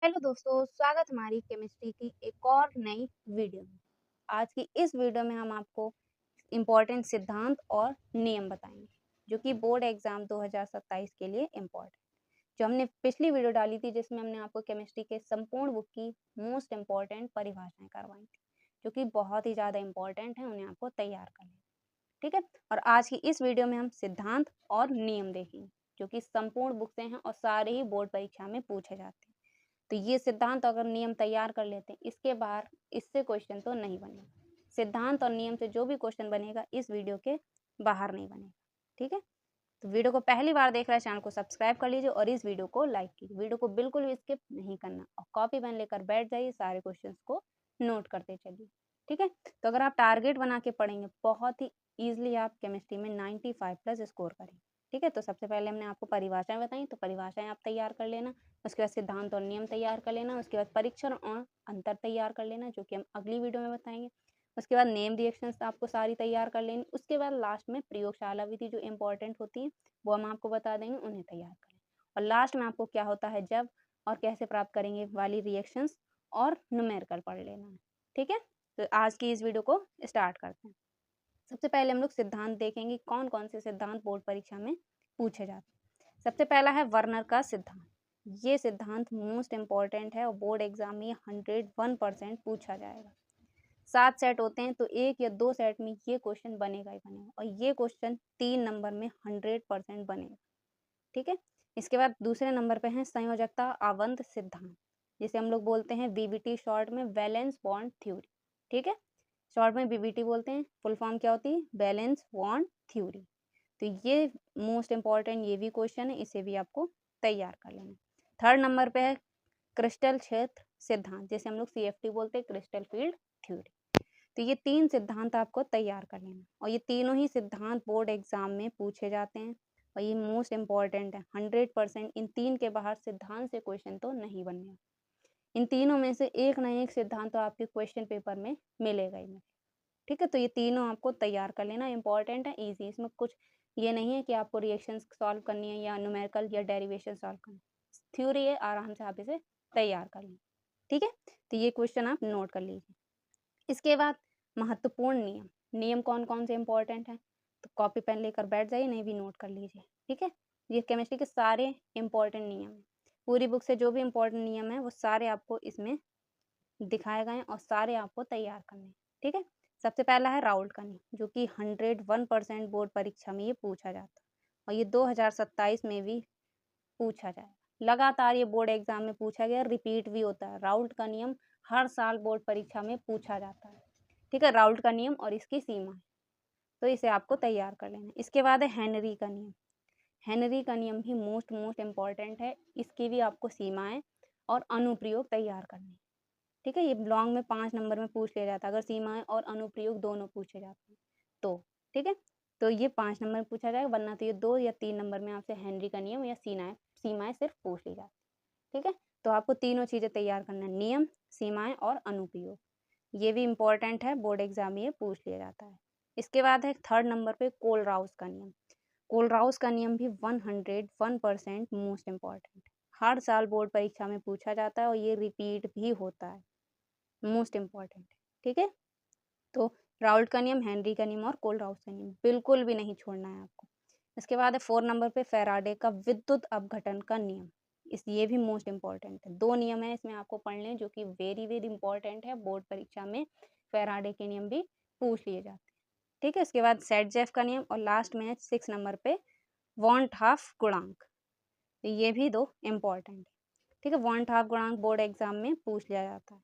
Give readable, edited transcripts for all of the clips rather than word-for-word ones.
Hello दोस्तों, स्वागत हमारी केमिस्ट्री की एक और नई वीडियो में। आज की इस वीडियो में हम आपको इम्पोर्टेंट सिद्धांत और नियम बताएंगे जो कि बोर्ड एग्जाम 2027 के लिए इम्पोर्टेंट। जो हमने पिछली वीडियो डाली थी जिसमें हमने आपको केमिस्ट्री के संपूर्ण बुक की मोस्ट इम्पोर्टेंट परिभाषाएं करवाई थी जो कि बहुत ही ज़्यादा इम्पोर्टेंट है, उन्हें आपको तैयार करना है। ठीक है, और आज की इस वीडियो में हम सिद्धांत और नियम देखेंगे जो कि संपूर्ण बुक से हैं और सारे ही बोर्ड परीक्षा में पूछे जाते हैं। तो ये सिद्धांत अगर नियम तैयार कर लेते हैं, इसके बाहर इससे क्वेश्चन तो नहीं बनेगा। सिद्धांत और नियम से जो भी क्वेश्चन बनेगा इस वीडियो के बाहर नहीं बनेगा। ठीक है, तो वीडियो को पहली बार देख रहे हैं चैनल को सब्सक्राइब कर लीजिए और इस वीडियो को लाइक कीजिए। वीडियो को बिल्कुल भी स्किप नहीं करना और कॉपी पेन लेकर बैठ जाइए, सारे क्वेश्चन को नोट करते चलिए। ठीक है, तो अगर आप टारगेट बना के पढ़ेंगे बहुत ही ईजिली आप केमिस्ट्री में 95+ स्कोर करेंगे। ठीक है, तो सबसे पहले हमने आपको परिभाषाएं बताई, तो परिभाषाएं आप तैयार कर लेना। उसके बाद सिद्धांत और नियम तैयार कर लेना। उसके बाद परीक्षण और अंतर तैयार कर लेना जो कि हम अगली वीडियो में बताएंगे। उसके बाद नेम रिएक्शंस आपको सारी तैयार कर लेनी। उसके बाद लास्ट में प्रयोगशाला विधि जो इंपॉर्टेंट होती है वो हम आपको बता देंगे, उन्हें तैयार करें। और लास्ट में आपको क्या होता है जब और कैसे प्राप्त करेंगे वाली रिएक्शंस और न्यूमेरिकल पढ़ लेना है। ठीक है, तो आज की इस वीडियो को स्टार्ट करते हैं। सबसे पहले हम लोग सिद्धांत देखेंगे, कौन कौन से सिद्धांत बोर्ड परीक्षा में पूछे जाते हैं। सबसे पहला है वर्नर का सिद्धांत। ये सिद्धांत मोस्ट इंपॉर्टेंट है और बोर्ड एग्जाम में 101% पूछा जाएगा। 7 सेट होते हैं तो 1 या 2 सेट में ये क्वेश्चन बनेगा ही बनेगा और ये क्वेश्चन 3 नंबर में 100% बनेगा। ठीक है, इसके बाद दूसरे नंबर पे है संयोजकता आवंत सिद्धांत, जिसे हम लोग बोलते हैं वीबीटी, शॉर्ट में वैलेंस बॉन्ड थ्योरी। ठीक है, शॉर्ट में वीबीटी बोलते हैं, फुल फॉर्म क्या होती है, वैलेंस बॉन्ड थ्योरी। तो ये मोस्ट इंपॉर्टेंट ये भी क्वेश्चन है, इसे भी आपको तैयार कर लेना। थर्ड नंबर पे है क्रिस्टल क्षेत्र सिद्धांत, जैसे हम लोग सीएफटी बोलते हैं, क्रिस्टल फील्ड थ्योरी। तो ये 3 सिद्धांत आपको तैयार कर लेना और ये तीनों ही सिद्धांत बोर्ड एग्जाम में पूछे जाते हैं और ये मोस्ट इंपॉर्टेंट है। 100% इन 3 के बाहर सिद्धांत से क्वेश्चन तो नहीं बनने। इन तीनों में से एक ना एक सिद्धांत तो आपके क्वेश्चन पेपर में मिलेगा ही मिलेगा। ठीक है, तो ये तीनों आपको तैयार कर लेना, इंपॉर्टेंट है, इजी। इसमें कुछ ये नहीं है कि आपको रिएक्शंस सॉल्व करनी है या न्यूमेरिकल या डेरिवेशन सॉल्व करनी है। थ्योरी है, आराम से आप इसे तैयार कर लें। ठीक है, तो ये क्वेश्चन आप नोट कर लीजिए। इसके बाद महत्वपूर्ण नियम, नियम कौन कौन से इंपॉर्टेंट हैं, तो कॉपी पेन लेकर बैठ जाइए, नहीं भी नोट कर लीजिए। ठीक है, ये केमिस्ट्री के सारे इंपॉर्टेंट नियम हैं। पूरी बुक से जो भी इंपॉर्टेंट नियम है वो सारे आपको इसमें दिखाए गए हैं और सारे आपको तैयार करने हैं। ठीक है, सबसे पहला है राउल्ट का नियम, जो कि 101% बोर्ड परीक्षा में ये पूछा जाता है और ये 2027 में भी पूछा जाएगा। लगातार ये बोर्ड एग्जाम में पूछा गया, रिपीट भी होता है। राउल्ट का नियम हर साल बोर्ड परीक्षा में पूछा जाता है। ठीक है, राउल्ट का नियम और इसकी सीमा है, तो इसे आपको तैयार कर लेना। इसके बाद है हेनरी का नियम। हेनरी का नियम भी मोस्ट इम्पॉर्टेंट है, इसकी भी आपको सीमाएं और अनुप्रयोग तैयार करने। ठीक है, ये लॉन्ग में 5 नंबर में पूछ लिया जाता है अगर सीमाएं और अनुप्रयोग दोनों पूछे जाते हैं तो। ठीक है, तो ये 5 नंबर में पूछा जाएगा, वरना तो ये 2 या 3 नंबर में आपसे हेनरी का नियम या सीमाएं सिर्फ पूछ ली जाती है। ठीक है, तो आपको तीनों चीज़ें तैयार करना है, नियम, सीमाएं और अनुप्रयोग। ये भी इम्पोर्टेंट है, बोर्ड एग्जाम में ये पूछ लिया जाता है। इसके बाद है थर्ड नंबर पे कोलराउस का नियम। कोलराउस का नियम भी 101% मोस्ट इम्पॉर्टेंट, हर साल बोर्ड परीक्षा में पूछा जाता है और ये रिपीट भी होता है, मोस्ट इम्पॉर्टेंट। ठीक है, तो राउल्ट का नियम, हेनरी का नियम और कोलराउस का नियम बिल्कुल भी नहीं छोड़ना है आपको। इसके बाद है 4 नंबर पे फैराडे का विद्युत अपघटन का नियम। ये भी मोस्ट इम्पॉर्टेंट है। 2 नियम है इसमें आपको पढ़ लें जो कि वेरी वेरी इंपॉर्टेंट है, बोर्ड परीक्षा में फैराडे के नियम भी पूछ लिए जाते हैं। ठीक है, इसके बाद सेट-जेफ का नियम और लास्ट में है 6 नंबर पे वॉन हाफ गुणांक। तो ये भी 2 इम्पॉर्टेंट है। ठीक है, वॉन हाफ गुणांक बोर्ड एग्जाम में पूछ लिया जाता है।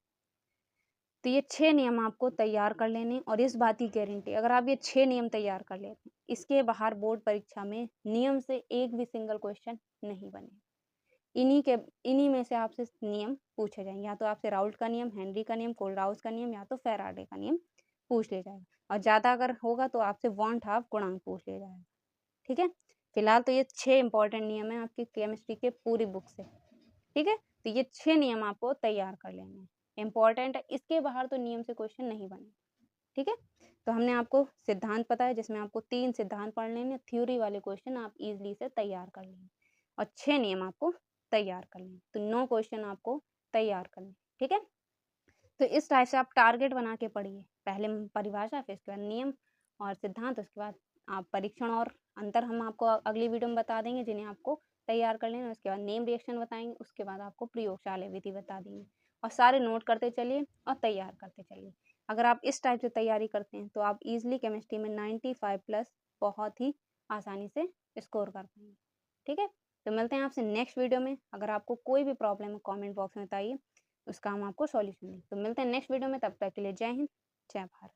तो ये 6 नियम आपको तैयार कर लेने और इस बात की गारंटी, अगर आप ये 6 नियम तैयार कर लेते हैं, इसके बाहर बोर्ड परीक्षा में नियम से एक भी सिंगल क्वेश्चन नहीं बने। इन्हीं में से आपसे नियम पूछे जाएंगे, या तो आपसे राउल्ट का नियम, हेनरी का नियम, कोलराउस का नियम या तो फैराडे का नियम पूछ लिया जाएगा और ज़्यादा अगर होगा तो आपसे वॉन हाफ गुणांक पूछ लिया जाएगा। ठीक है, फिलहाल तो ये 6 इंपॉर्टेंट नियम है आपकी केमिस्ट्री के पूरी बुक से। ठीक है, तो ये 6 नियम आपको तैयार कर लेने हैं, इंपॉर्टेंट है, इसके बाहर तो नियम से क्वेश्चन नहीं बने। ठीक है, तो हमने आपको सिद्धांत पता है जिसमें आपको 3 सिद्धांत पढ़ लेने, थ्योरी वाले क्वेश्चन आप इजीली से तैयार कर लेंगे और 6 नियम आपको तैयार कर लेंगे, तो 9 क्वेश्चन आपको तैयार करने, ठीक है। तो इस टाइप से आप टारगेट बना के पढ़िए, पहले परिभाषा, फिर उसके बाद नियम और सिद्धांत, उसके बाद आप परीक्षण और अंतर हम आपको अगली वीडियो में बता देंगे, जिन्हें आपको तैयार कर लेना। उसके बाद नेम रिएक्शन बताएंगे, उसके बाद आपको प्रयोगशाला विधि बता देंगे, और सारे नोट करते चलिए और तैयार करते चलिए। अगर आप इस टाइप से तैयारी करते हैं तो आप इजीली केमिस्ट्री में 95+ बहुत ही आसानी से स्कोर कर पाएंगे, ठीक है। तो मिलते हैं आपसे नेक्स्ट वीडियो में। अगर आपको कोई भी प्रॉब्लम है कमेंट बॉक्स में बताइए, उसका हम आपको सॉल्यूशन दें। तो मिलते हैं नेक्स्ट वीडियो में, तब तक के लिए जय हिंद, जय भारत।